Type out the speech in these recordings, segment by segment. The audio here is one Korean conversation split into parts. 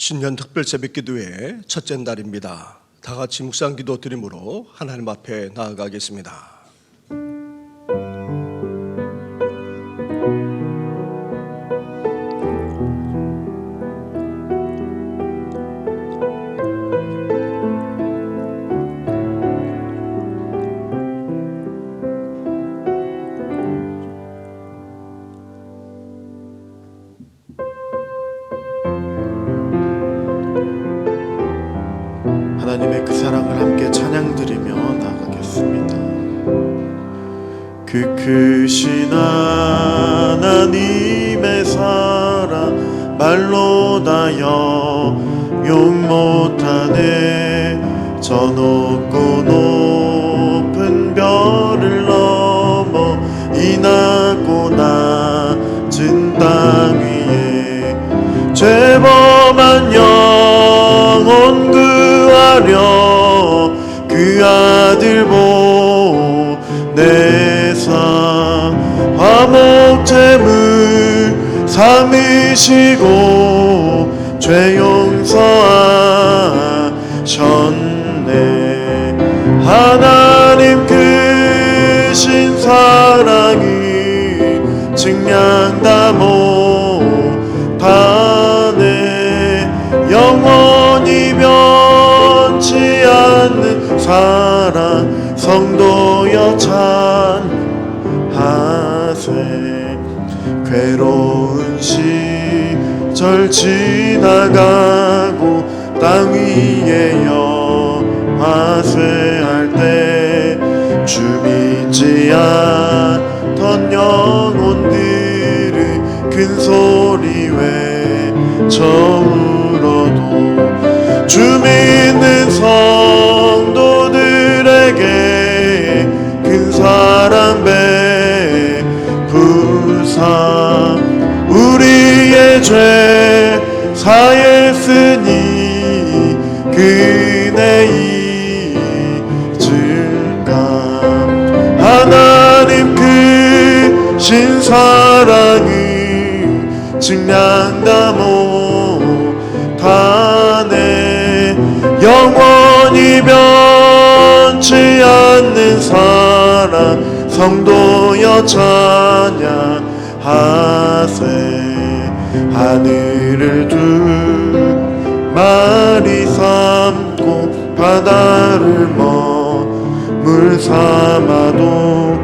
신년 특별 새벽기도의 첫째 날입니다. 다 같이 묵상기도 드림으로 하나님 앞에 나아가겠습니다. 하나님의 그 사랑을 함께 찬양드리며 나아가겠습니다. 그 크신 하나님의 사랑 말로 다 영용 못하네. 저 높고 높은 별을 넘어 이 낮고 낮은 땅 위에 죄범한 영혼 구하려 그 아들 보내사 화목제물 삼으시고 죄 용서하셨네. 하나님 크신 사랑이 증량다 못하네. 영원히 변치 않는 사랑 성도여 찬하세. 괴로운 시절 지나가고 땅 위에 여하세할 때 주 믿지 않던 영혼들을 큰 소리 외쳐울어도 주 믿는 성도들에게 큰 사랑 베푸사 우리의 죄 사했으니 그네 잊을까. 하나님 크신 사랑이 증량다 못하네. 영원히 변치 않는 사랑 성도여 찬양하세. 하늘을 두 마리 삼고 바다를 머물 삼아도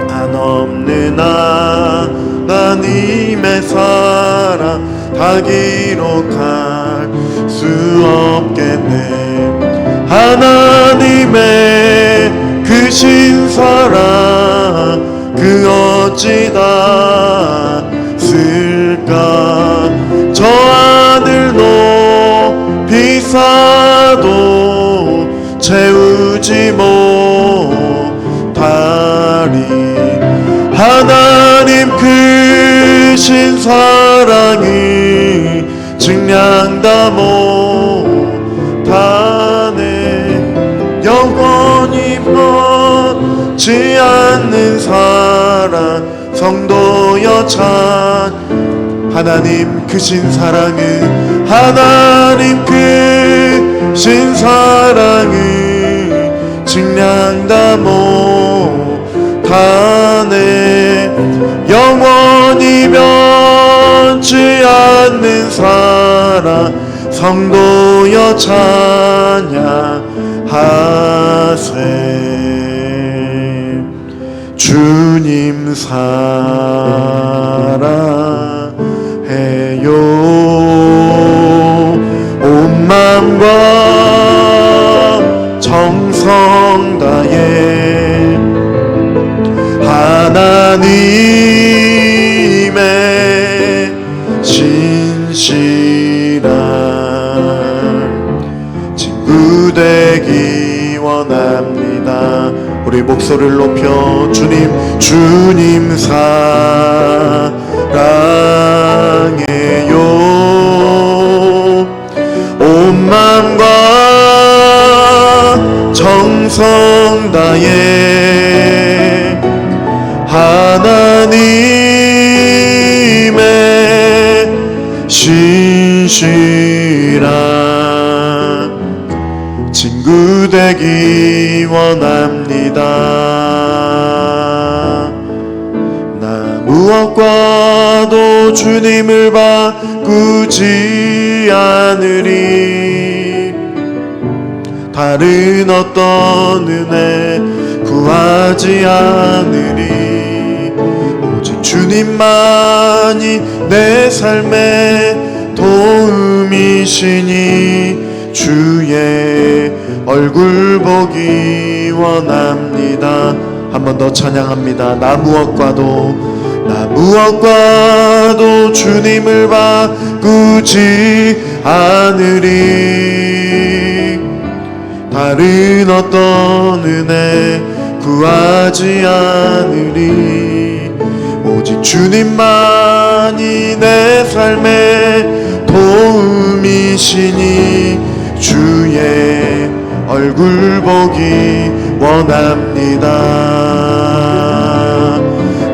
한없는 하나님의 사랑 다 기록할 수 없겠네. 하나님의 크신 사랑 그 어찌 다 쓸까. 저 하늘 높이 쌓아도 채우지 못하리. 하나님 크신 사랑이 증량다 못하네. 영원히 변치 않는 사랑 성도여 찬. 하나님 크신 사랑은 하나님 크신 사랑은 증량다 못하네. 영원히 변치 않는 사랑 성도여 찬양하세. 주님 사랑해요 온 마음과 정성 다해. 하나님의 신실한 친구 되기 원합니다. 우리 목소리를 높여 주님 사랑해요 온 마음과 정성 다해. 하나님의 신 진실한 친구 되기 원합니다. 나 무엇과도 주님을 바꾸지 않으리. 다른 어떤 은혜 구하지 않으리. 오직 주님만이 내 삶의 도움이시니 주의 얼굴 보기 원합니다. 한 번 더 찬양합니다. 나 무엇과도 주님을 바꾸지 않으리. 다른 어떤 은혜 구하지 않으리. 오직 주님만이 내 삶의 도움이시니 주의 얼굴 보기 원합니다.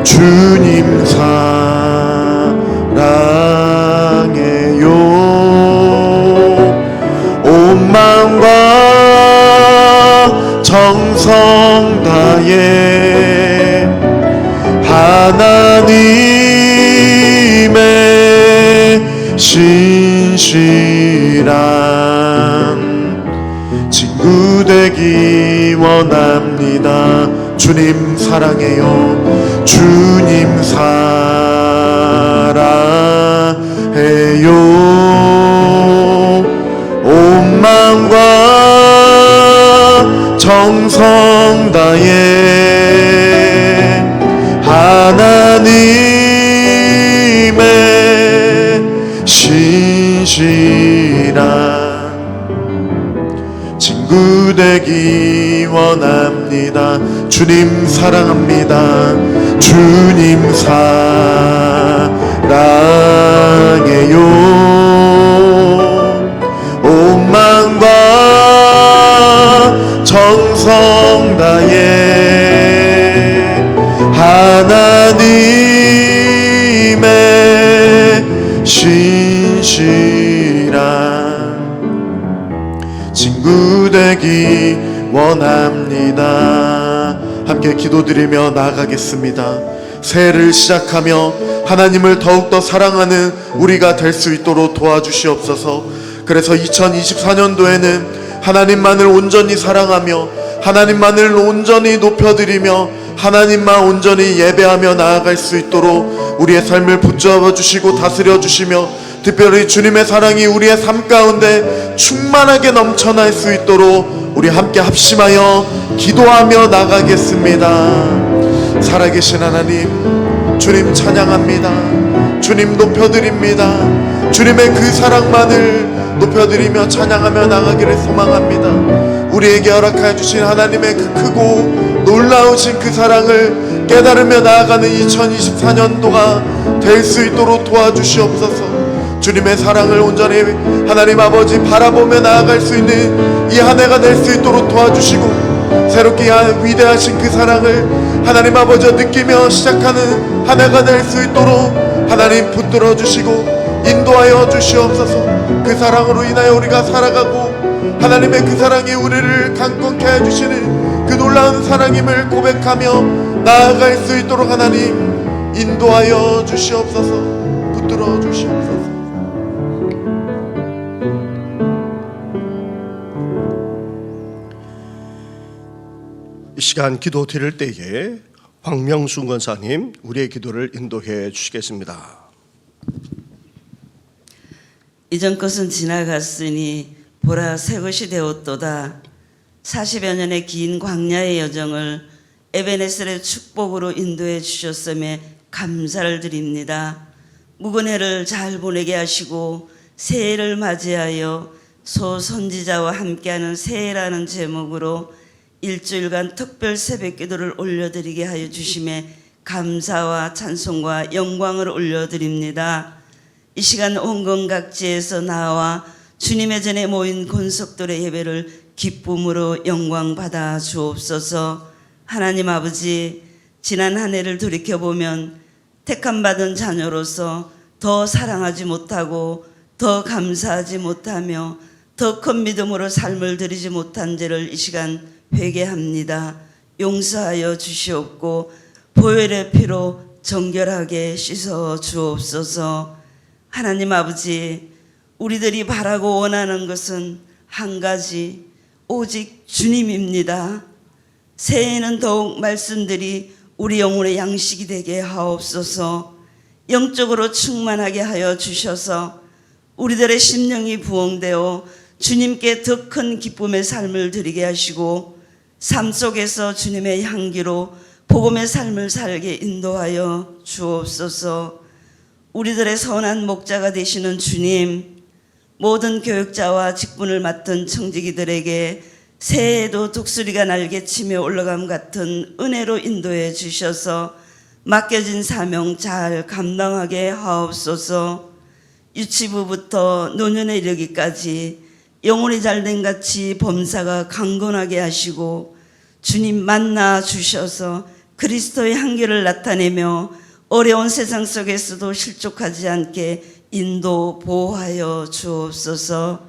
주님 사랑해요. 온 마음과 정성 다해 하나님의 신실한 친구 되기 원합니다. 주님 사랑해요. 주님 사랑해요. 온 마음과 정성 다해 하나님의 신실한 친구 되기 원합니다. 주님 사랑합니다. 주님 사랑해요. 온 마음과 정성 다해 하나님의 신실한 친구 되기 원합니다. 함께 기도드리며 나아가겠습니다. 새해를 시작하며 하나님을 더욱더 사랑하는 우리가 될 수 있도록 도와주시옵소서. 그래서 2024년도에는 하나님만을 온전히 사랑하며 하나님만을 온전히 높여드리며 하나님만 온전히 예배하며 나아갈 수 있도록 우리의 삶을 붙잡아 주시고 다스려 주시며 특별히 주님의 사랑이 우리의 삶 가운데 충만하게 넘쳐날 수 있도록 우리 함께 합심하여 기도하며 나가겠습니다. 살아계신 하나님, 주님 찬양합니다. 주님 높여드립니다. 주님의 그 사랑만을 높여드리며 찬양하며 나가기를 소망합니다. 우리에게 허락하여 주신 하나님의 그 크고 놀라우신 그 사랑을 깨달으며 나아가는 2024년도가 될 수 있도록 도와주시옵소서. 주님의 사랑을 온전히 하나님 아버지 바라보며 나아갈 수 있는 이 한 해가 될 수 있도록 도와주시고 새롭게 위대하신 그 사랑을 하나님 아버지 느끼며 시작하는 한 해가 될 수 있도록 하나님 붙들어 주시고 인도하여 주시옵소서. 그 사랑으로 인하여 우리가 살아가고 하나님의 그 사랑이 우리를 강건케 해주시는 그 놀라운 사랑임을 고백하며 나아갈 수 있도록 하나님 인도하여 주시옵소서. 붙들어 주시옵소서. 이 시간 기도 드릴 때에 황명순 권사님 우리의 기도를 인도해 주시겠습니다. 이전 것은 지나갔으니 보라 새 것이 되었도다. 40여 년의 긴 광야의 여정을 에베네셀의 축복으로 인도해 주셨음에 감사를 드립니다. 묵은 해를 잘 보내게 하시고 새해를 맞이하여 소선지자와 함께하는 새해라는 제목으로 일주일간 특별 새벽 기도를 올려드리게 하여 주심에 감사와 찬송과 영광을 올려드립니다. 이 시간 온건 각지에서 나와 주님의 전에 모인 권속들의 예배를 기쁨으로 영광 받아 주옵소서. 하나님 아버지, 지난 한 해를 돌이켜보면 택함받은 자녀로서 더 사랑하지 못하고 더 감사하지 못하며 더 큰 믿음으로 삶을 드리지 못한 죄를 이 시간 회개합니다. 용서하여 주시옵고 보혈의 피로 정결하게 씻어 주옵소서. 하나님 아버지, 우리들이 바라고 원하는 것은 한 가지, 오직 주님입니다. 새해에는 더욱 말씀들이 우리 영혼의 양식이 되게 하옵소서. 영적으로 충만하게 하여 주셔서 우리들의 심령이 부흥되어 주님께 더 큰 기쁨의 삶을 드리게 하시고 삶 속에서 주님의 향기로 복음의 삶을 살게 인도하여 주옵소서. 우리들의 선한 목자가 되시는 주님, 모든 교육자와 직분을 맡은 청지기들에게 새해에도 독수리가 날개치며 올라감 같은 은혜로 인도해 주셔서 맡겨진 사명 잘 감당하게 하옵소서. 유치부부터 노년에 이르기까지 영혼이 잘된 같이 범사가 강건하게 하시고 주님 만나 주셔서 그리스도의 향기를 나타내며 어려운 세상 속에서도 실족하지 않게 인도 보호하여 주옵소서.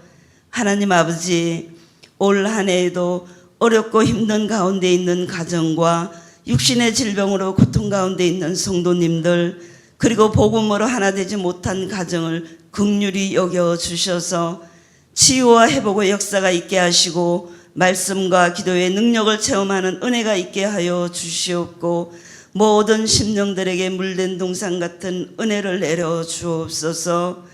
하나님 아버지, 올 한 해에도 어렵고 힘든 가운데 있는 가정과 육신의 질병으로 고통 가운데 있는 성도님들, 그리고 복음으로 하나 되지 못한 가정을 긍휼히 여겨 주셔서 치유와 회복의 역사가 있게 하시고 말씀과 기도의 능력을 체험하는 은혜가 있게 하여 주시옵고 모든 심령들에게 물된 동상 같은 은혜를 내려 주옵소서.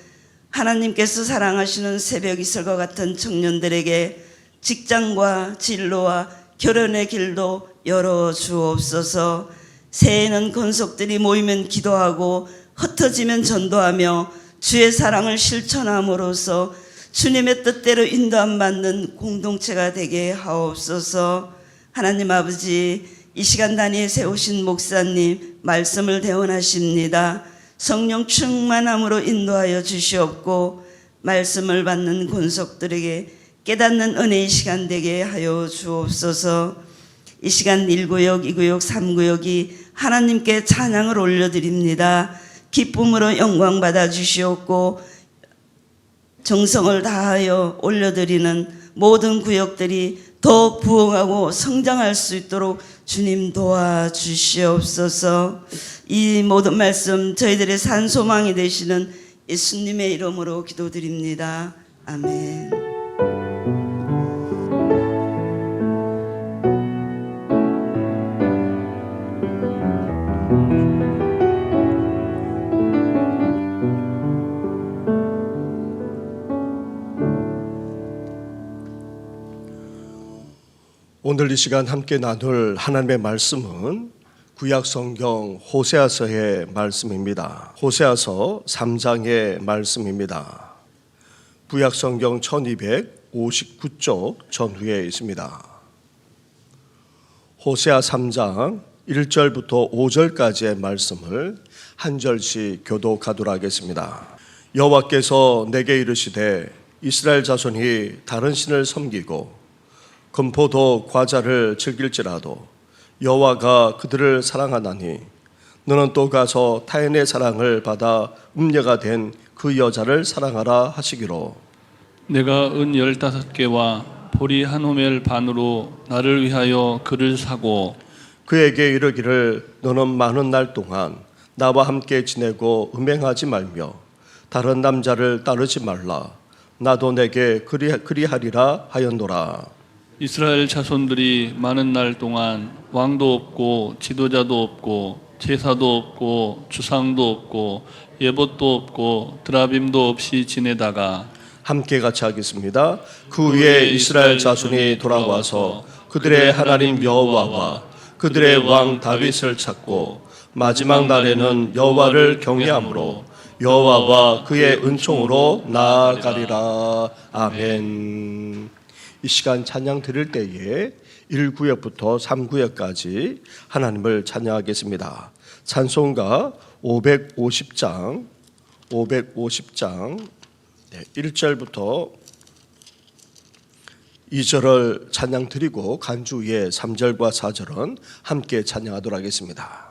하나님께서 사랑하시는 새벽 이슬과 같은 청년들에게 직장과 진로와 결혼의 길도 열어 주옵소서. 새해에는 권속들이 모이면 기도하고 흩어지면 전도하며 주의 사랑을 실천함으로써 주님의 뜻대로 인도함 받는 공동체가 되게 하옵소서. 하나님 아버지, 이 시간 단위에 세우신 목사님 말씀을 대원하십니다. 성령 충만함으로 인도하여 주시옵고 말씀을 받는 권속들에게 깨닫는 은혜의 시간 되게 하여 주옵소서. 이 시간 1구역, 2구역, 3구역이 하나님께 찬양을 올려드립니다. 기쁨으로 영광 받아 주시옵고 정성을 다하여 올려드리는 모든 구역들이 더 부흥하고 성장할 수 있도록 주님 도와주시옵소서. 이 모든 말씀 저희들의 산 소망이 되시는 예수님의 이름으로 기도드립니다. 아멘. 오늘 이 시간 함께 나눌 하나님의 말씀은 구약 성경 호세아서의 말씀입니다. 호세아서 3장의 말씀입니다. 구약 성경 1259쪽 전후에 있습니다. 호세아 3장 1절부터 5절까지의 말씀을 한 절씩 교독하도록 하겠습니다. 여호와께서 내게 이르시되 이스라엘 자손이 다른 신을 섬기고 금포도 과자를 즐길지라도 여호와가 그들을 사랑하나니 너는 또 가서 타인의 사랑을 받아 음녀가 된 그 여자를 사랑하라 하시기로 내가 은 15개와 보리 한 호멜 반으로 나를 위하여 그를 사고 그에게 이르기를 너는 많은 날 동안 나와 함께 지내고 음행하지 말며 다른 남자를 따르지 말라. 나도 내게 그리하리라 하였노라. 이스라엘 자손들이 많은 날 동안 왕도 없고 지도자도 없고 제사도 없고 주상도 없고 예봇도 없고 드라빔도 없이 지내다가 함께 같이 하겠습니다. 그 위에 이스라엘 자손이 돌아와서 그들의 하나님 여호와와 그들의 왕 다윗을 찾고 마지막 날에는 여호와를 경외함으로 여호와와 그의 은총으로 나아가리라. 아멘. 이 시간 찬양 드릴 때에 1구역부터 3구역까지 하나님을 찬양하겠습니다. 찬송가 550장 1절부터 2절을 찬양 드리고 간주 후에 3절과 4절은 함께 찬양하도록 하겠습니다.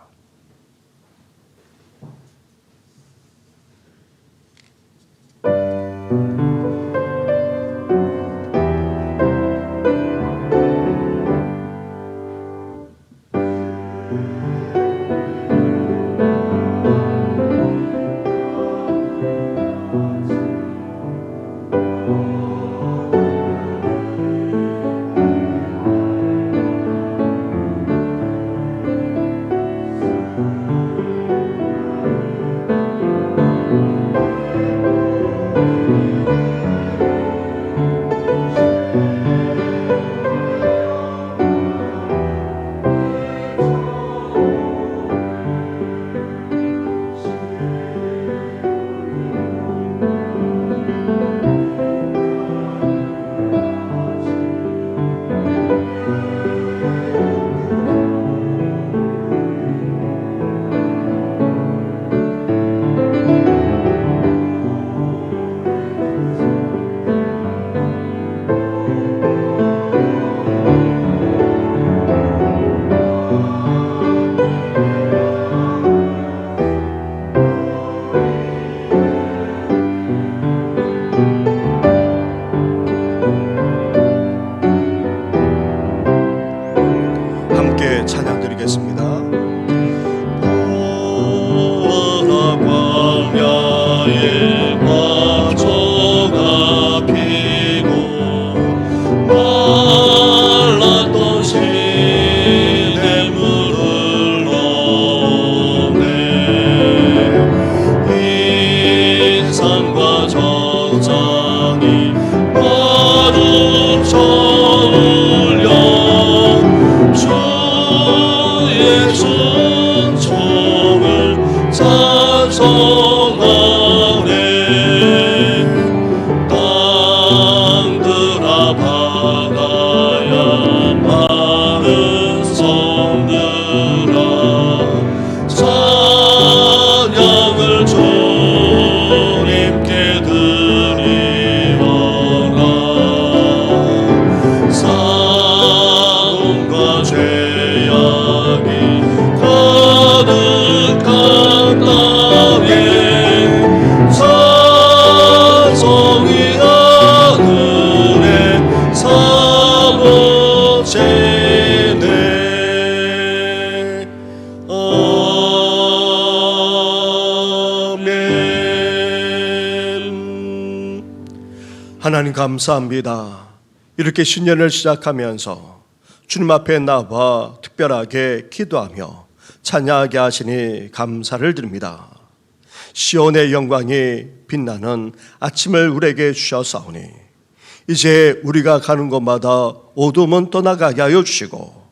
하나님 감사합니다. 이렇게 신년을 시작하면서 주님 앞에 나와 특별하게 기도하며 찬양하게 하시니 감사를 드립니다. 시온의 영광이 빛나는 아침을 우리에게 주셨사오니 이제 우리가 가는 곳마다 어둠은 떠나가게 하여 주시고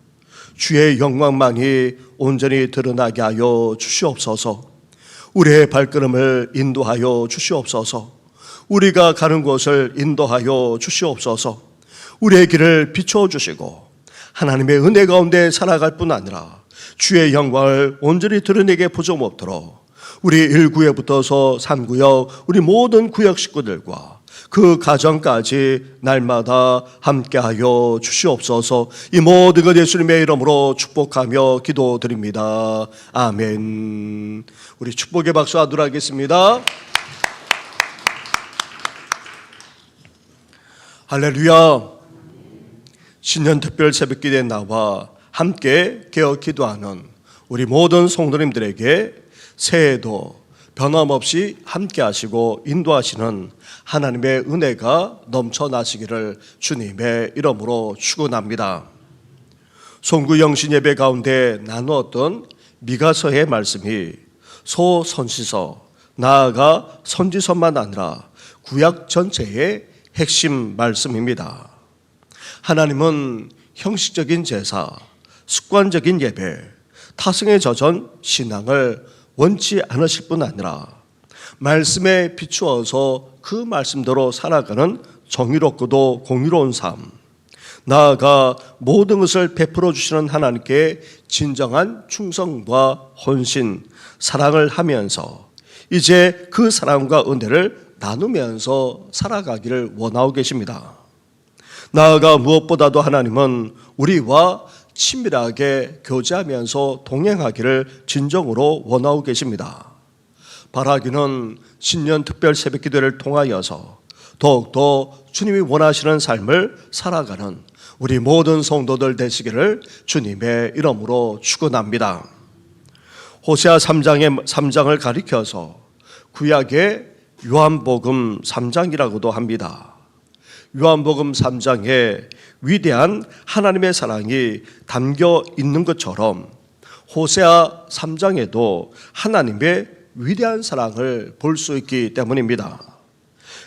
주의 영광만이 온전히 드러나게 하여 주시옵소서. 우리의 발걸음을 인도하여 주시옵소서. 우리가 가는 곳을 인도하여 주시옵소서. 우리의 길을 비춰주시고 하나님의 은혜 가운데 살아갈 뿐 아니라 주의 영광을 온전히 드러내게 보조없도록 우리 1구역부터서 3구역 우리 모든 구역 식구들과 그 가정까지 날마다 함께하여 주시옵소서. 이 모든 것 예수님의 이름으로 축복하며 기도드립니다. 아멘. 우리 축복의 박수 하도록 하겠습니다. 할렐루야. 신년 특별 새벽기도에 나와 함께 개업 기도하는 우리 모든 성도님들에게 새해에도 변함없이 함께 하시고 인도하시는 하나님의 은혜가 넘쳐나시기를 주님의 이름으로 축원합니다. 송구 영신 예배 가운데 나누었던 미가서의 말씀이 소선지서, 나아가 선지서만 아니라 구약 전체의 핵심 말씀입니다. 하나님은 형식적인 제사, 습관적인 예배, 타성에 젖은 신앙을 원치 않으실 뿐 아니라 말씀에 비추어서 그 말씀대로 살아가는 정의롭고도 공의로운 삶, 나아가 모든 것을 베풀어 주시는 하나님께 진정한 충성과 헌신, 사랑을 하면서 이제 그 사랑과 은혜를 나누면서 살아가기를 원하고 계십니다. 나아가 무엇보다도 하나님은 우리와 친밀하게 교제하면서 동행하기를 진정으로 원하고 계십니다. 바라기는 신년 특별 새벽 기도를 통하여서 더욱더 주님이 원하시는 삶을 살아가는 우리 모든 성도들 되시기를 주님의 이름으로 축원합니다. 호세아 3장을 가리켜서 구약의 요한복음 3장이라고도 합니다. 요한복음 3장에 위대한 하나님의 사랑이 담겨 있는 것처럼 호세아 3장에도 하나님의 위대한 사랑을 볼 수 있기 때문입니다.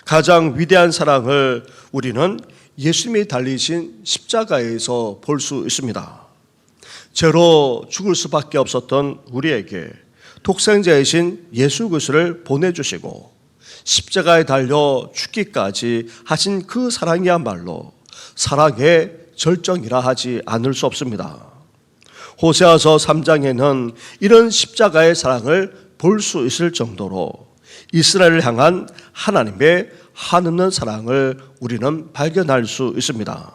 가장 위대한 사랑을 우리는 예수님이 달리신 십자가에서 볼 수 있습니다. 죄로 죽을 수밖에 없었던 우리에게 독생자이신 예수 그리스도를 보내주시고 십자가에 달려 죽기까지 하신 그 사랑이야말로 사랑의 절정이라 하지 않을 수 없습니다. 호세아서 3장에는 이런 십자가의 사랑을 볼 수 있을 정도로 이스라엘을 향한 하나님의 한없는 사랑을 우리는 발견할 수 있습니다.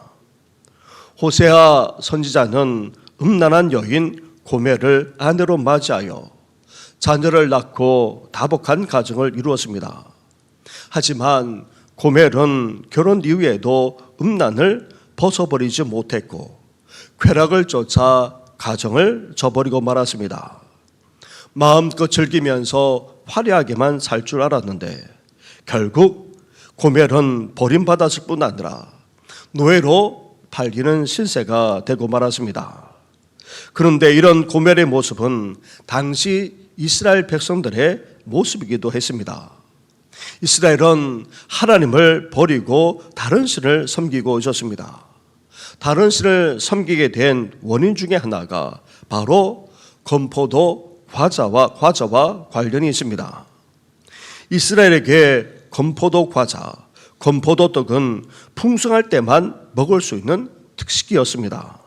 호세아 선지자는 음란한 여인 고멜을 아내로 맞이하여 자녀를 낳고 다복한 가정을 이루었습니다. 하지만 고멜은 결혼 이후에도 음란을 벗어버리지 못했고 쾌락을 쫓아 가정을 저버리고 말았습니다. 마음껏 즐기면서 화려하게만 살 줄 알았는데 결국 고멜은 버림받았을 뿐 아니라 노예로 팔리는 신세가 되고 말았습니다. 그런데 이런 고멜의 모습은 당시 이스라엘 백성들의 모습이기도 했습니다. 이스라엘은 하나님을 버리고 다른 신을 섬기고 있었습니다. 다른 신을 섬기게 된 원인 중에 하나가 바로 건포도 과자와 관련이 있습니다. 이스라엘에게 건포도 과자, 건포도 떡은 풍성할 때만 먹을 수 있는 특식이었습니다.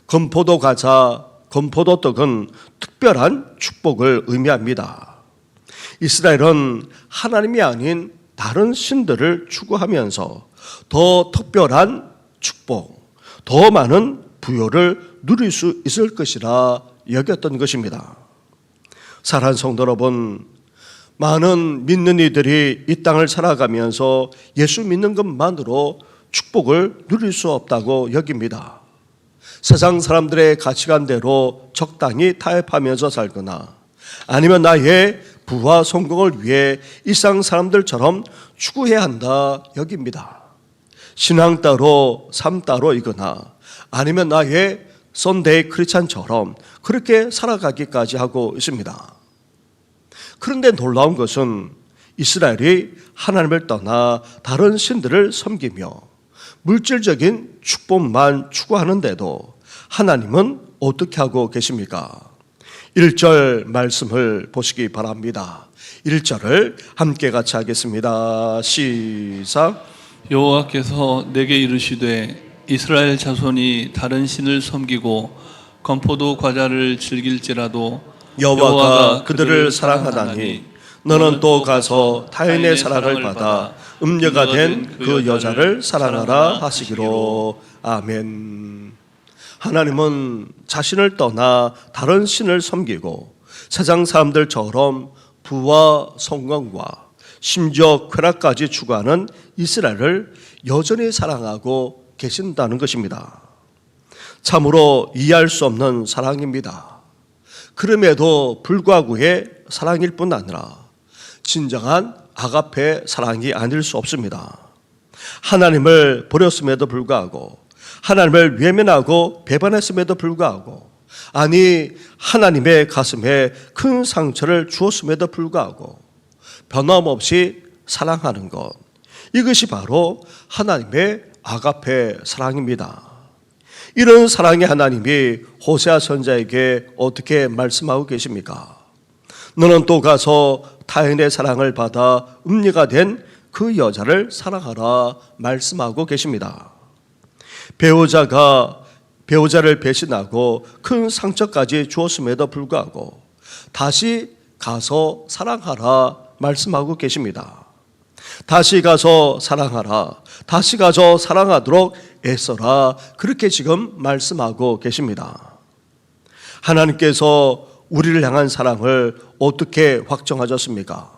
건포도 과자, 건포도 떡은 특별한 축복을 의미합니다. 이스라엘은 하나님이 아닌 다른 신들을 추구하면서 더 특별한 축복, 더 많은 부요를 누릴 수 있을 것이라 여겼던 것입니다. 사랑하는 성도 여러분, 많은 믿는 이들이 이 땅을 살아가면서 예수 믿는 것만으로 축복을 누릴 수 없다고 여깁니다. 세상 사람들의 가치관대로 적당히 타협하면서 살거나 아니면 나의 부와 성공을 위해 일상 사람들처럼 추구해야 한다 여깁니다. 신앙 따로 삶 따로이거나 아니면 나의 썬데이 크리스찬처럼 그렇게 살아가기까지 하고 있습니다. 그런데 놀라운 것은 이스라엘이 하나님을 떠나 다른 신들을 섬기며 물질적인 축복만 추구하는데도 하나님은 어떻게 하고 계십니까? 1절 말씀을 보시기 바랍니다. 1절을 함께 같이 하겠습니다. 시작. 여호와께서 내게 이르시되 이스라엘 자손이 다른 신을 섬기고 건포도 과자를 즐길지라도 여호와가 그들을 사랑하다니 너는 또 가서 타인의 사랑을 받아 음녀가 된 그 여자를 사랑하라 하시기로. 아멘. 하나님은 자신을 떠나 다른 신을 섬기고 세상 사람들처럼 부와 성공과 심지어 쾌락까지 추구하는 이스라엘을 여전히 사랑하고 계신다는 것입니다. 참으로 이해할 수 없는 사랑입니다. 그럼에도 불구하고의 사랑일 뿐 아니라 진정한 아가페 사랑이 아닐 수 없습니다. 하나님을 버렸음에도 불구하고 하나님을 외면하고 배반했음에도 불구하고 아니 하나님의 가슴에 큰 상처를 주었음에도 불구하고 변함없이 사랑하는 것, 이것이 바로 하나님의 아가페 사랑입니다. 이런 사랑의 하나님이 호세아 선지자에게 어떻게 말씀하고 계십니까? 너는 또 가서 타인의 사랑을 받아 음녀가 된 그 여자를 사랑하라 말씀하고 계십니다. 배우자가 배우자를 배신하고 큰 상처까지 주었음에도 불구하고 다시 가서 사랑하라 말씀하고 계십니다. 다시 가서 사랑하라, 다시 가서 사랑하도록 애써라, 그렇게 지금 말씀하고 계십니다. 하나님께서 우리를 향한 사랑을 어떻게 확정하셨습니까?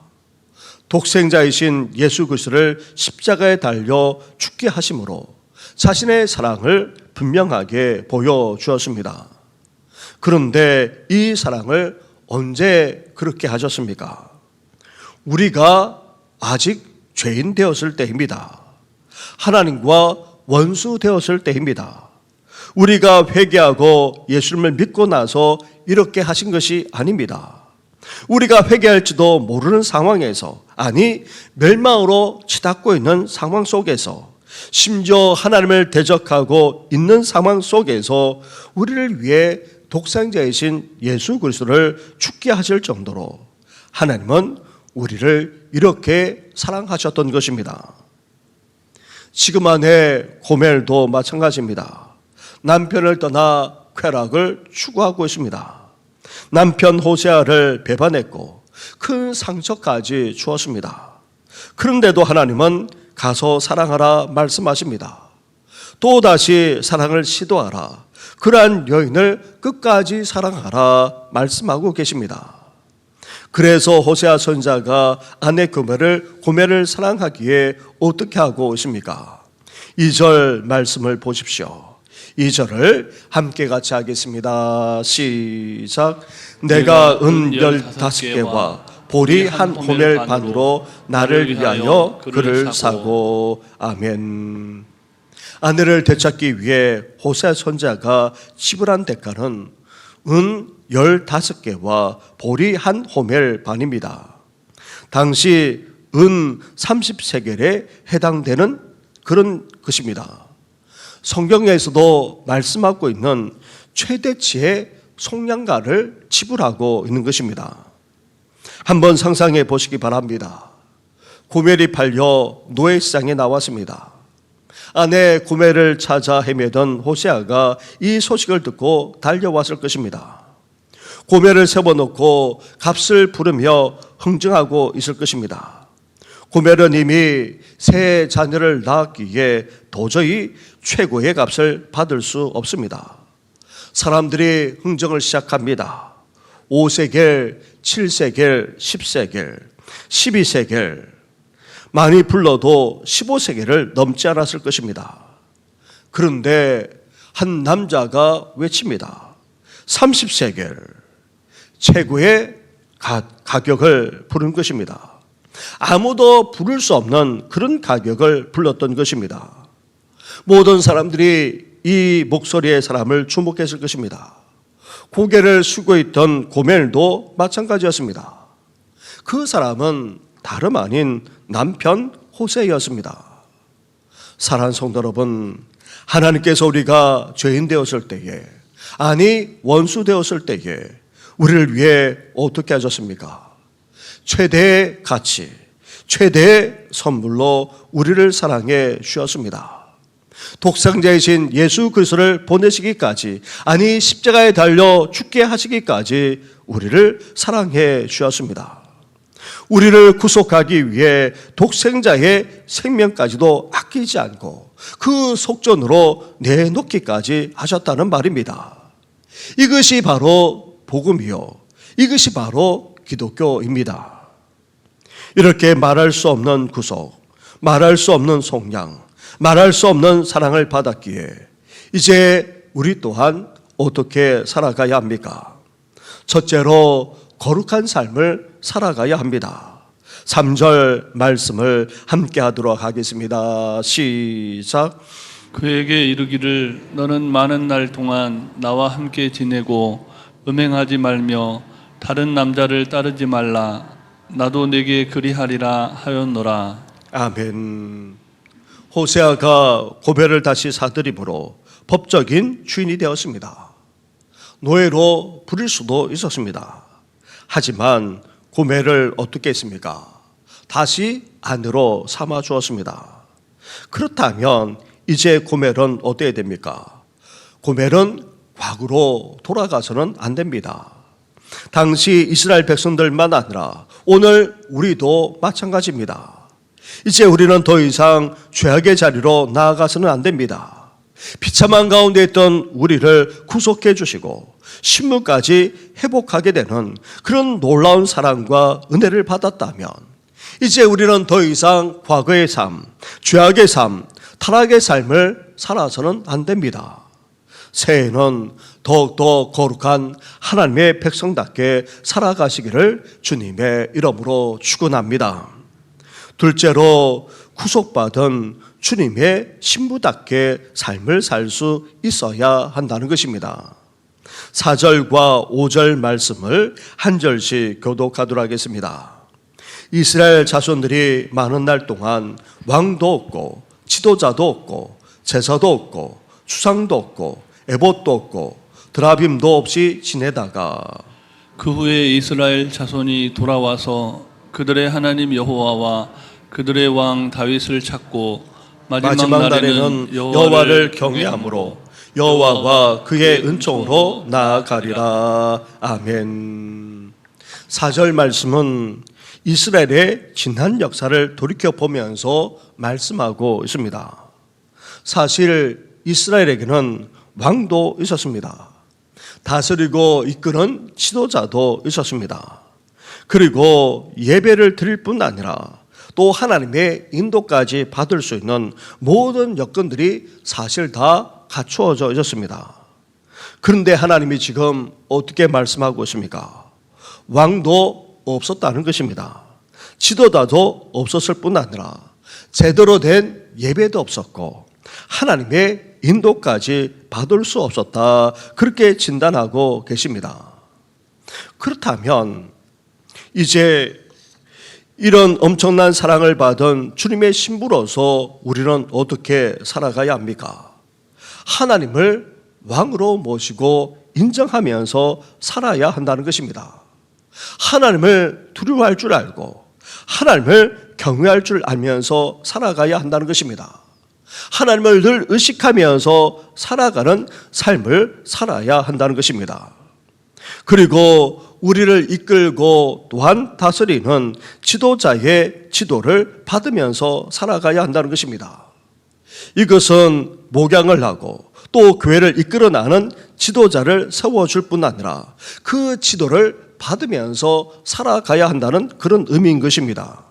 독생자이신 예수 그리스도를 십자가에 달려 죽게 하심으로 자신의 사랑을 분명하게 보여주었습니다. 그런데 이 사랑을 언제 그렇게 하셨습니까? 우리가 아직 죄인 되었을 때입니다. 하나님과 원수 되었을 때입니다. 우리가 회개하고 예수님을 믿고 나서 이렇게 하신 것이 아닙니다. 우리가 회개할지도 모르는 상황에서, 아니 멸망으로 치닫고 있는 상황 속에서, 심지어 하나님을 대적하고 있는 상황 속에서 우리를 위해 독생자이신 예수 그리스도를 죽게 하실 정도로 하나님은 우리를 이렇게 사랑하셨던 것입니다. 지금 안에 고멜도 마찬가지입니다. 남편을 떠나 쾌락을 추구하고 있습니다. 남편 호세아를 배반했고 큰 상처까지 주었습니다. 그런데도 하나님은 가서 사랑하라 말씀하십니다. 또다시 사랑을 시도하라, 그러한 여인을 끝까지 사랑하라 말씀하고 계십니다. 그래서 호세아 선지자가 아내 고멜을 사랑하기에 어떻게 하고 있습니까? 2절 말씀을 보십시오. 2절을 함께 같이 하겠습니다. 시작. 내가 은 15개와 보리 한 호멜 반으로 나를 위하여 그를 사고. 아멘. 아내를 되찾기 위해 호세아 선지자가 지불한 대가는 은 15개와 보리 한 호멜 반입니다. 당시 은 30세겔에 해당되는 그런 것입니다. 성경에서도 말씀하고 있는 최대치의 속량가를 지불하고 있는 것입니다. 한번 상상해 보시기 바랍니다. 고멜이 팔려 노예시장에 나왔습니다. 아내 고멜을 찾아 헤매던 호세아가 이 소식을 듣고 달려왔을 것입니다. 고멜을 세워놓고 값을 부르며 흥정하고 있을 것입니다. 고멜은 이미 새 자녀를 낳았기에 도저히 최고의 값을 받을 수 없습니다. 사람들이 흥정을 시작합니다. 5세겔, 7세겔, 10세겔, 12세겔, 많이 불러도 15세겔을 넘지 않았을 것입니다. 그런데 한 남자가 외칩니다. 30세겔, 최고의 가격을 부른 것입니다. 아무도 부를 수 없는 그런 가격을 불렀던 것입니다. 모든 사람들이 이 목소리의 사람을 주목했을 것입니다. 고개를 숙여 있던 고멜도 마찬가지였습니다. 그 사람은 다름 아닌 남편 호세였습니다. 사랑하는 성도 여러분, 하나님께서 우리가 죄인 되었을 때에, 아니 원수 되었을 때에 우리를 위해 어떻게 하셨습니까? 최대의 가치, 최대의 선물로 우리를 사랑해 주셨습니다. 독생자이신 예수 그리스도를 보내시기까지, 아니 십자가에 달려 죽게 하시기까지 우리를 사랑해 주셨습니다. 우리를 구속하기 위해 독생자의 생명까지도 아끼지 않고 그 속전으로 내놓기까지 하셨다는 말입니다. 이것이 바로 복음이요, 이것이 바로 기독교입니다. 이렇게 말할 수 없는 구속, 말할 수 없는 속량, 말할 수 없는 사랑을 받았기에 이제 우리 또한 어떻게 살아가야 합니까? 첫째로 거룩한 삶을 살아가야 합니다. 3절 말씀을 함께 하도록 하겠습니다. 시작. 그에게 이르기를 너는 많은 날 동안 나와 함께 지내고 음행하지 말며 다른 남자를 따르지 말라. 나도 내게 그리하리라 하였노라. 아멘. 호세아가 고멜을 다시 사들임으로 법적인 주인이 되었습니다. 노예로 부릴 수도 있었습니다. 하지만 고멜을 어떻게 했습니까? 다시 아내로 삼아 주었습니다. 그렇다면 이제 고멜은 어때야 됩니까? 고멜은 과거로 돌아가서는 안 됩니다. 당시 이스라엘 백성들만 아니라 오늘 우리도 마찬가지입니다. 이제 우리는 더 이상 죄악의 자리로 나아가서는 안 됩니다. 비참한 가운데 있던 우리를 구속해 주시고 신문까지 회복하게 되는 그런 놀라운 사랑과 은혜를 받았다면 이제 우리는 더 이상 과거의 삶, 죄악의 삶, 타락의 삶을 살아서는 안 됩니다. 새해에는 더욱더 거룩한 하나님의 백성답게 살아가시기를 주님의 이름으로 축원합니다. 둘째로 구속받은 주님의 신부답게 삶을 살 수 있어야 한다는 것입니다. 4절과 5절 말씀을 한 절씩 교독하도록 하겠습니다. 이스라엘 자손들이 많은 날 동안 왕도 없고 지도자도 없고 제사도 없고 추상도 없고 에봇도 없고 드라빔도 없이 지내다가 그 후에 이스라엘 자손이 돌아와서 그들의 하나님 여호와와 그들의 왕 다윗을 찾고 마지막 날에는 여호와를 경외함으로 여호와와 그의 은총으로 나아가리라. 아멘. 4절 말씀은 이스라엘의 지난 역사를 돌이켜보면서 말씀하고 있습니다. 사실 이스라엘에게는 왕도 있었습니다. 다스리고 이끄는 지도자도 있었습니다. 그리고 예배를 드릴 뿐 아니라 또 하나님의 인도까지 받을 수 있는 모든 여건들이 사실 다 갖추어져 있었습니다. 그런데 하나님이 지금 어떻게 말씀하고 있습니까? 왕도 없었다는 것입니다. 지도자도 없었을 뿐 아니라 제대로 된 예배도 없었고 하나님의 인도까지 받을 수 없었다, 그렇게 진단하고 계십니다. 그렇다면 이제 이런 엄청난 사랑을 받은 주님의 신부로서 우리는 어떻게 살아가야 합니까? 하나님을 왕으로 모시고 인정하면서 살아야 한다는 것입니다. 하나님을 두려워할 줄 알고 하나님을 경외할 줄 알면서 살아가야 한다는 것입니다. 하나님을 늘 의식하면서 살아가는 삶을 살아야 한다는 것입니다. 그리고 우리를 이끌고 또한 다스리는 지도자의 지도를 받으면서 살아가야 한다는 것입니다. 이것은 목양을 하고 또 교회를 이끌어 나가는 지도자를 세워줄 뿐 아니라 그 지도를 받으면서 살아가야 한다는 그런 의미인 것입니다.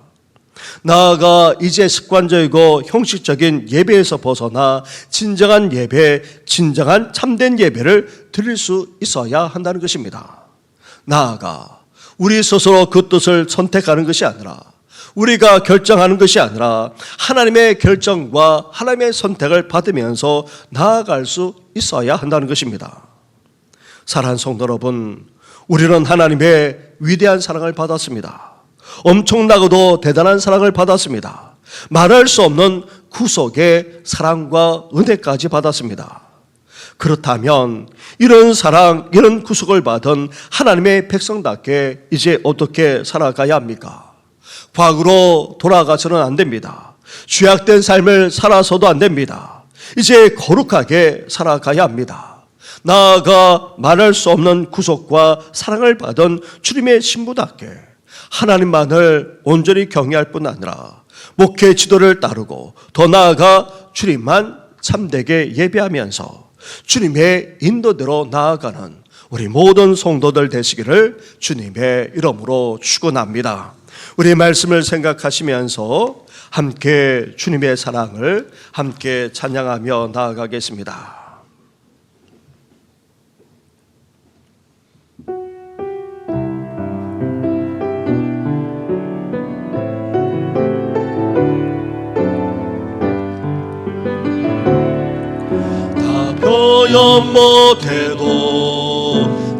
나아가 이제 습관적이고 형식적인 예배에서 벗어나 진정한 예배, 진정한 참된 예배를 드릴 수 있어야 한다는 것입니다. 나아가 우리 스스로 그 뜻을 선택하는 것이 아니라, 우리가 결정하는 것이 아니라 하나님의 결정과 하나님의 선택을 받으면서 나아갈 수 있어야 한다는 것입니다. 사랑하는 성도 여러분, 우리는 하나님의 위대한 사랑을 받았습니다. 엄청나고도 대단한 사랑을 받았습니다. 말할 수 없는 구속의 사랑과 은혜까지 받았습니다. 그렇다면 이런 사랑, 이런 구속을 받은 하나님의 백성답게 이제 어떻게 살아가야 합니까? 과거로 돌아가서는 안 됩니다. 죄악된 삶을 살아서도 안 됩니다. 이제 거룩하게 살아가야 합니다. 나아가 말할 수 없는 구속과 사랑을 받은 주님의 신부답게 하나님만을 온전히 경외할 뿐 아니라 목회 지도를 따르고 더 나아가 주님만 참되게 예배하면서 주님의 인도대로 나아가는 우리 모든 성도들 되시기를 주님의 이름으로 축원합니다. 우리 말씀을 생각하시면서 함께 주님의 사랑을 함께 찬양하며 나아가겠습니다. 다 표현 못해도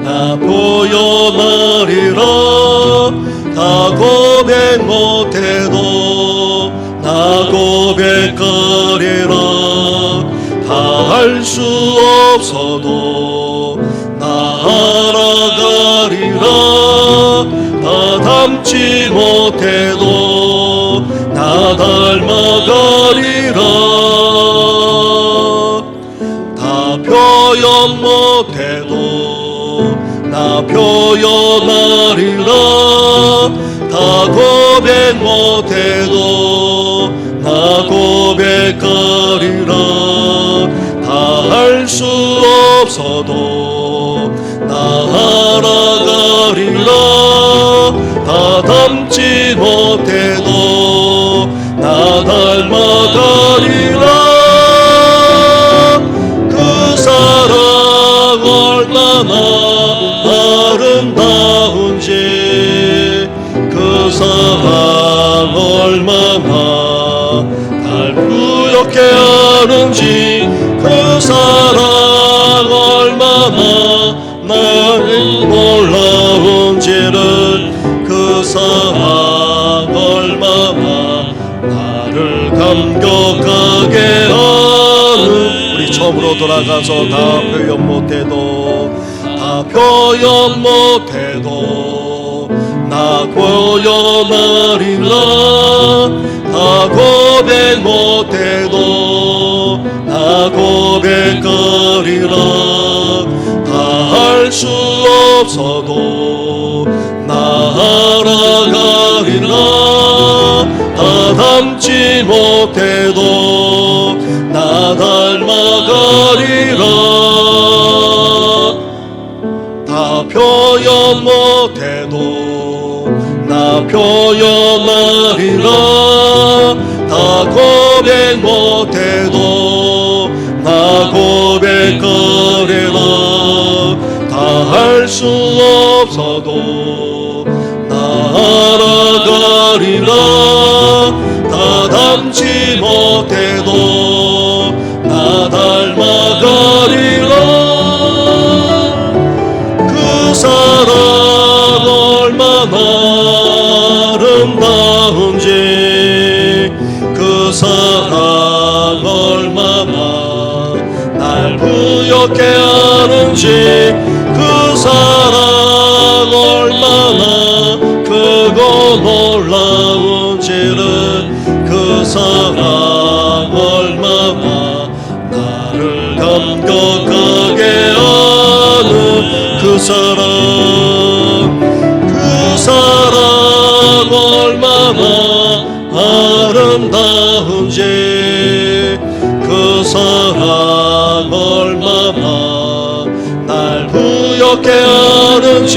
나 표현하리라. 다 고백 못해도 나 고백하리라. 다 할 수 없어도 나 알아가리라. 다 닮지 못해도 나 닮아가리라. 다 표현 못해도 나 표현하리라. 다 고백 못해도 나 고백하리라. 다 할 수 없어도 나 알아가리라. 다 닮지 못해도 나 닮아가리라. 그 사랑 얼마나 아름다운지, 그 사랑 얼마나 날 부엽게 하는지, 그 사랑 얼마나 나를 놀라운지를, 그 사랑 얼마나 나를 감격하게 하는. 우리 처음으로 돌아가서 다 표현 못해도 다 표현 못해도 나 표현하리라. 다 고백 못해도 나 고백하리라. 다 할 수 없어도 나 알아가리라. 다 닮지 못해도 나 닮아가리라. 다 표현 못해도 나 표현하리라. 다 고백 못해도 나 고백하리라. 다 할 수 없어도 나 알아가리라. 다 닮지 못해도 나 닮아가리라. 그 사랑 얼마나 아름다운지, 그 사랑 얼마나 날 부엽게 하는지, 그 사랑 얼마나 크고 놀라운지를, 그 사랑 얼마나 나를 감격하게 하는 그 사랑, 그 사랑 얼마나 아름다운지, 그 사랑 얼마나 날 부엽게 하는지,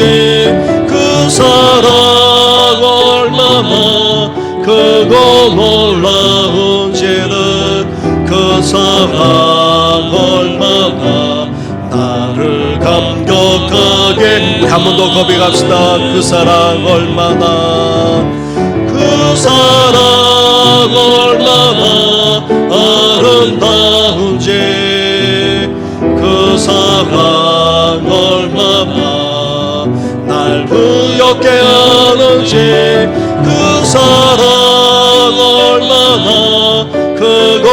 그 사랑 얼마나 크고 놀라운지를, 그 사랑 얼마나 나를 감격하게 감격하게 우리 한 번 더 고백합시다. 그 사랑 얼마나 그 사랑 얼마나 아름다운지 그 사랑 얼마나 날 부엽게 하는지 그 사랑 얼마나 크고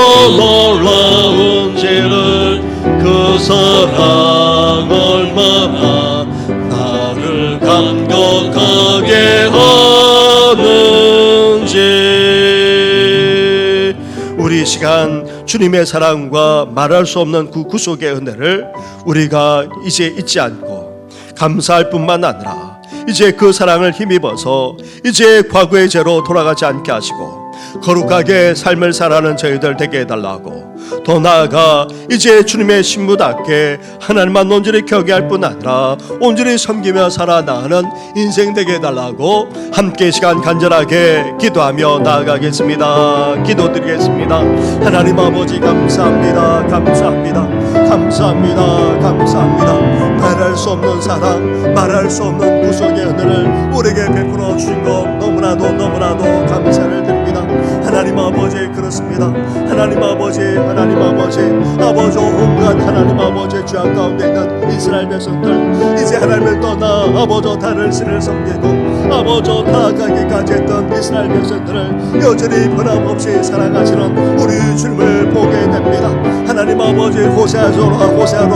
놀라운지를 그 사랑 얼마나 나를 감격하게 하는지. 우리 이 시간 주님의 사랑과 말할 수 없는 그 구속의 은혜를 우리가 이제 잊지 않고 감사할 뿐만 아니라 이제 그 사랑을 힘입어서 이제 과거의 죄로 돌아가지 않게 하시고 거룩하게 삶을 살아가는 저희들 되게 해달라고, 더 나아가 이제 주님의 신부답게 하나님만 온전히 경외할 뿐 아니라 온전히 섬기며 살아나가는 인생 되게 해달라고 함께 이 시간 간절하게 기도하며 나아가겠습니다. 기도드리겠습니다. 하나님 아버지 감사합니다. 감사합니다. 감사합니다. 감사합니다. 말할 수 없는 사랑, 말할 수 없는 구속의 은혜를 우리에게 베풀어 주신 것 너무나도 감사를 드립니다. 하나님 아버지 그렇습니다. 하나님 아버지 아버지 온갖 하나님 아버지 죄악 가운데 있는 이스라엘 백성들 이제 하나님을 떠나 아버지 다른 신을 섬기고 아버지 타락하기까지 했던 이스라엘 백성들을 여전히 변함없이 사랑하시는 우리 주님을 보게 됩니다. 하나님 아버지 호세아로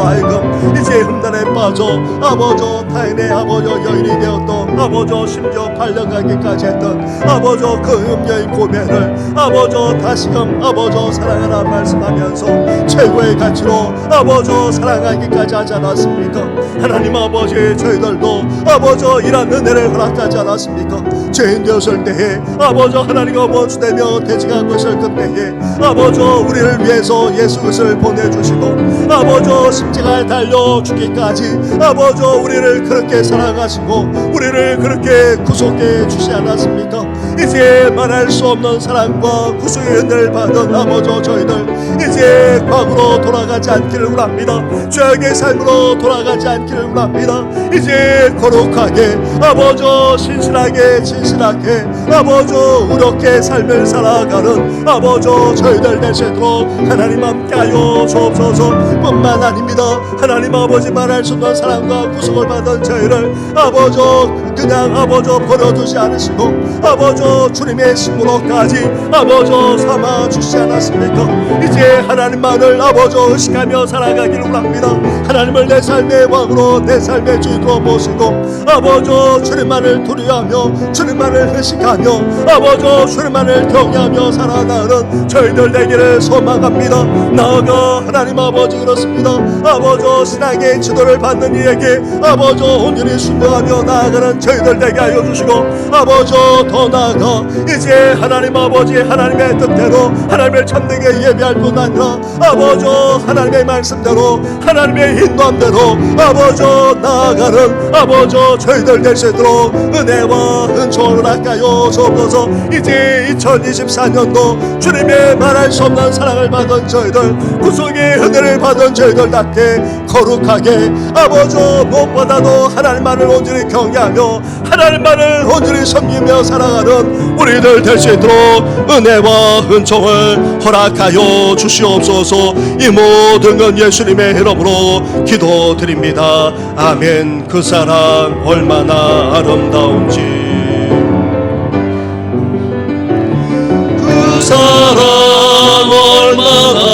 하여금 이제 흠단에 빠져 아버지 타인의 아버지 여인이 되었던 아버지 심지어 팔려가기까지 했던 아버지 그 음녀의 고백을 아버지 다시금 아버지 사랑하라 말씀하면서 최고의 가치로 아버지 사랑하기까지 하지 않았습니까? 하나님 아버지 저희들도 아버지 이런 은혜를 허락하지 않았습니까? 죄인 되었을 때에 아버지 하나님과 원수되며 대적하고 있을 그때에 아버지 우리를 위해서 예수 그리스도를 보내주시고 아버지 십자가에 달려 죽기까지 아버지 우리를 그렇게 사랑하시고 우리를 그렇게 구속해 주시지 않았습니까? 이제 말할 수 없는 사랑과 구속의 은혜를 받은 아버지 저희들 이제 과거로 돌아가지 않기를 원합니다. 죄악의 삶으로 돌아가지 않기를 원합니다. 이제 거룩하게 아버지 신실하게 아버지 의롭게 삶을 살아가는 아버지 저희들 되시도록 하나님 함께하여 주옵소서. 뿐만 아닙니다. 하나님 아버지 말할 수 없는 사랑과 구속을 받은 저희를 아버지 그냥 아버지 버려두지 않으시고 아버지 주님의 신부로까지 아버지 삼아 주시지 않았습니까? 이제 하나님만을 아버지 의식하며 살아가기를 원합니다. 하나님을 내 삶의 왕으로 내 삶의 주인으로 모시고 아버지 주님만을 두려워하며 주님만을 의식하며 아버지 주님만을 경외하며 살아나가는 저희들 되기를 소망합니다. 나아가 하나님 아버지 그렇습니다. 아버지 신앙의 지도를 받는 이에게 아버지 온전히 순종하며 나아가는 저희들 되게 하여 주시고 아버지 더 나아가 이제 하나님 아버지 하나님의 뜻대로 하나님을 참되게 예배할 뿐 아니라 아버지 하나님의 말씀대로 하나님의 인도함대로 아버지 나아가는 아버지 저희들 될 수 있도록 은혜와 은총을 아까요 주옵소서. 이제 2024년도 주님의 말할 수 없는 사랑을 받은 저희들 구속의 은혜를 받은 저희들답게 거룩하게 아버지 무엇보다도 하나님만을 온전히 경외하며 하나님만을 온전히 섬기며 살아가는 우리들 될 수 있도록 은혜와 은총을 허락하여 주시옵소서. 이 모든 건 예수님의 이름으로 기도드립니다. 아멘. 그 사랑 얼마나 아름다운지 그 사랑 얼마나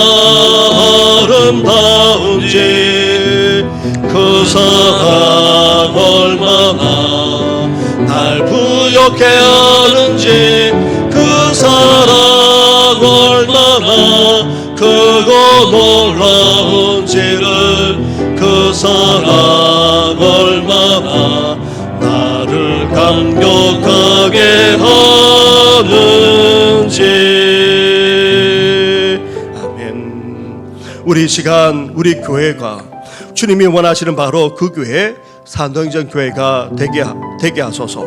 아름다운지 그 사랑 얼마나 날 부욕해 하는지 그 사랑 얼마나 크고 놀라운지를 그 사랑 얼마나 나를 감격하게 하는지. 아멘. 우리 시간 우리 교회가 주님이 원하시는 바로 그 교회 산동전 교회가 되게 하소서.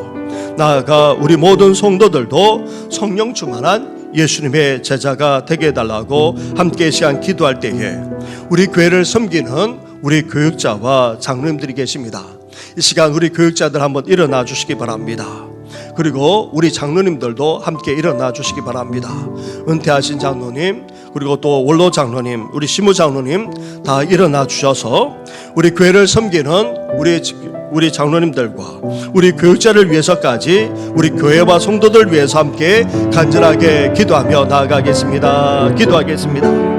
나아가 우리 모든 성도들도 성령 충만한 예수님의 제자가 되게 해달라고 함께 시간 기도할 때에 우리 교회를 섬기는 우리 교육자와 장로님들이 계십니다. 이 시간 우리 교육자들 한번 일어나 주시기 바랍니다. 그리고 우리 장로님들도 함께 일어나 주시기 바랍니다. 은퇴하신 장로님, 그리고 또 원로 장로님, 우리 시무 장로님 다 일어나 주셔서 우리 교회를 섬기는 우리 장로님들과 우리 교육자를 위해서까지 우리 교회와 성도들 위해서 함께 간절하게 기도하며 나아가겠습니다. 기도하겠습니다.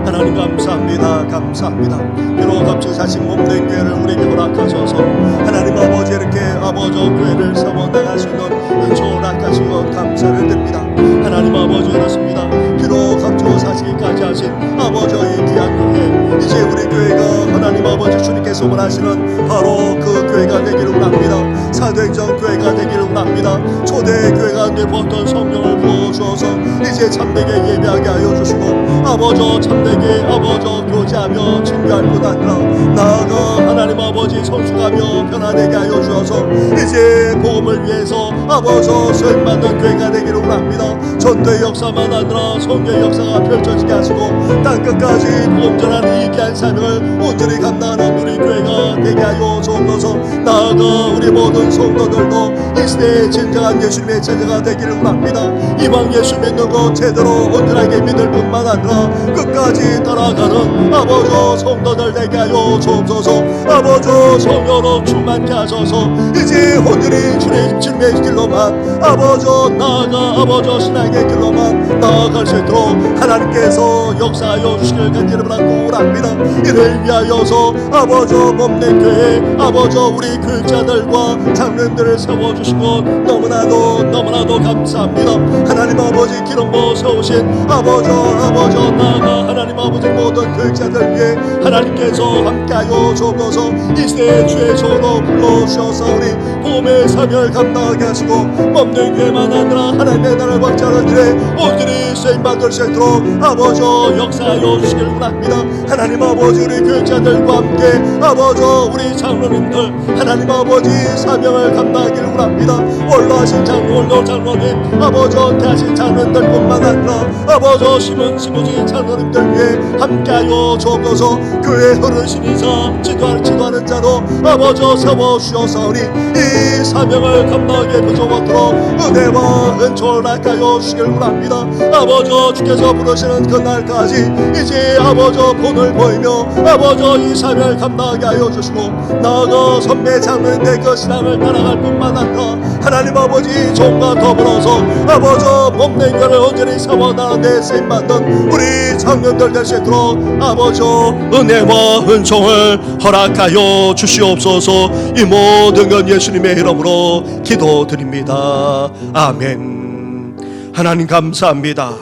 하나님 감사합니다. 감사합니다. 비록 값지 자신 몸된 교회를 우리에게 허락하셔서 하나님 아버지 이렇게 아버지 교회를 세워 나갈 수 있는 은총 허락하시고 감사를 드립니다. 하나님 아버지 그렇습니다. 비록 값지고 사시기까지 하신 아버지의 귀한 교회, 이제 우리 교회가 하나님 아버지 주님께서 원하시는 바로 그 교회가 되기를 원합니다. 사도행전 교회가 되기를 원합니다. 초대 교회가 되었던 성령을 부어주어서 이제 참되게 예배하게 하여 주시고 아버지 참되게 아버지 교제하며 증거할 뿐 아니라 나아가 하나님 아버지 성숙하며 변화되게 하여 주어서 이제 복음을 위해서 아버지 수행받는 교회가 되기를 원합니다. 전도의 역사만 아니라 성령의 역사가 펼쳐지게 하시고 땅끝까지 복음 전하는 이 귀한 사명을 온전히 감당하는 우리 교회가 되게 하여 주옵소서. 나아가 우리 모든 성도들도 이 시대의 진정한 예수님의 제자가 되기를 원합니다. 이방 예수 믿는 것 제대로 온전하게 믿을 뿐만 아니라 끝까지 따라가는 아버지 성도들 되게 하여 주옵소서. 아버지 성령으로 충만케 하셔서 이제 온전히 주님의 길로만 아버지 나아가 아버지 신앙의 길로만 나아갈 수 있도록 하나님께서 역사하여 주시길 간절히 바라고 합니다. 이를 위하여서 아버지 몸된 교회 아버지 우리 교육자들과 장로님들을 세워주시고 너무나도 감사합니다. 하나님 아버지 기름 부어 세우신 아버지 나아가 하나님 아버지 모든 교육자들 위해 하나님께서 함께하여 주옵소서. 이 시대의 주의 손으로 불러주셔서 우리 복음의 사명을 감당하게 하시고 몸된 교회만 아니라 하나님의 나라를 확장하는 일에 온전히 쓰임받을 수 있도록 아버지 역사하여 주시길 원합니다. 하나님 아버지 우리 교육자들과 함께 아버지 우리 장로님들 하나님 아버지 사명을 감당하기를 원합니다. 원로하신 장로 원로 장로님 아버지 은퇴하신 장로님들 뿐만 아니라 아버지 시무지 장로님들 위해 함께하여 주옵소서. 교회 어르신이사 지도하는 자로 아버지 세워주셔서 우리 이 사명을 감당하게 부족하도록 은혜와 은총을 낚아여 주시길 원합니다. 아버지 주께서 부르시는 그날까지 이제 아버지 본을 보이며 아버지 이 사명을 감당하게 하여 주시고 나아가 선배 장로님의 그 신앙을 따라갈 뿐만 아니라 하나님 아버지 종과 더불어서 아버지 몸된 교회를 온전히 세워나가는 데 쓰임받는 우리 장로님들 될 수 있도록 아버지 은혜와 은총을 허락하여 주시옵소서. 이 모든 건 예수님의 이름으로 기도드립니다. 아멘. 하나님 감사합니다.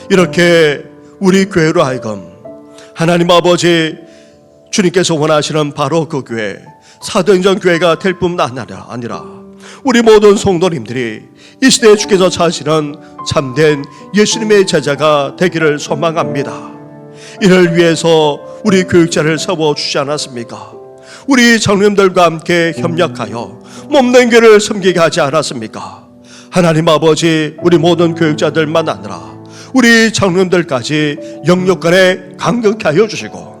이렇게 우리 교회로 하여금 하나님 아버지 주님께서 원하시는 바로 그 교회 사도행전 교회가 될 뿐만 아니라 우리 모든 성도님들이 이 시대에 주께서 찾으시는 참된 예수님의 제자가 되기를 소망합니다. 이를 위해서 우리 교육자를 세워주지 않았습니까? 우리 장로님들과 함께 협력하여 몸된 교회를 섬기게 하지 않았습니까? 하나님 아버지 우리 모든 교육자들만 아니라 우리 장로님들까지 영육간에 강경케 하여 주시고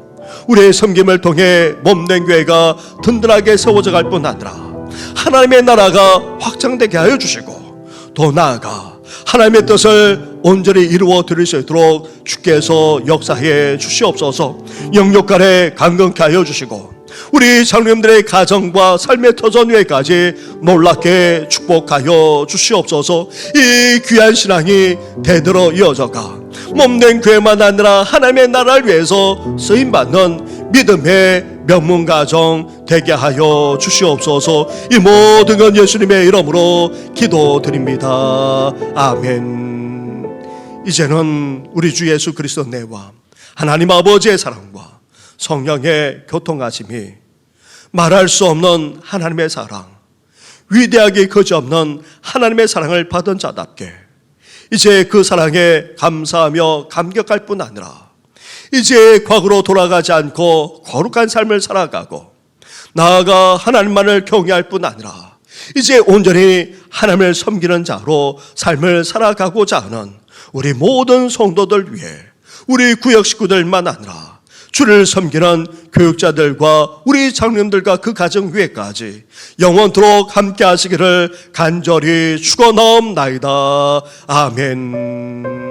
우리의 섬김을 통해 몸된 교회가 든든하게 세워져 갈 뿐 아니라 하나님의 나라가 확장되게 하여 주시고 더 나아가 하나님의 뜻을 온전히 이루어 드릴 수 있도록 주께서 역사해 주시옵소서. 영육간에 강건케 하여 주시고 우리 장로님들의 가정과 삶의 터전 위에까지 놀랍게 축복하여 주시옵소서. 이 귀한 신앙이 대대로 이어져가 몸된 교회만 아니라 하나님의 나라를 위해서 쓰임받는 믿음의 명문가정 되게 하여 주시옵소서. 이 모든 건 예수님의 이름으로 기도드립니다. 아멘. 이제는 우리 주 예수 그리스도 내와 하나님 아버지의 사랑과 성령의 교통하심이 말할 수 없는 하나님의 사랑, 위대하게 거지없는 하나님의 사랑을 받은 자답게 이제 그 사랑에 감사하며 감격할 뿐 아니라 이제 과거로 돌아가지 않고 거룩한 삶을 살아가고 나아가 하나님만을 경외할 뿐 아니라 이제 온전히 하나님을 섬기는 자로 삶을 살아가고자 하는 우리 모든 성도들 위해 우리 구역 식구들만 아니라 주를 섬기는 교육자들과 우리 장로님들과 그 가정 위에까지 영원토록 함께 하시기를 간절히 축원하옵나이다. 아멘.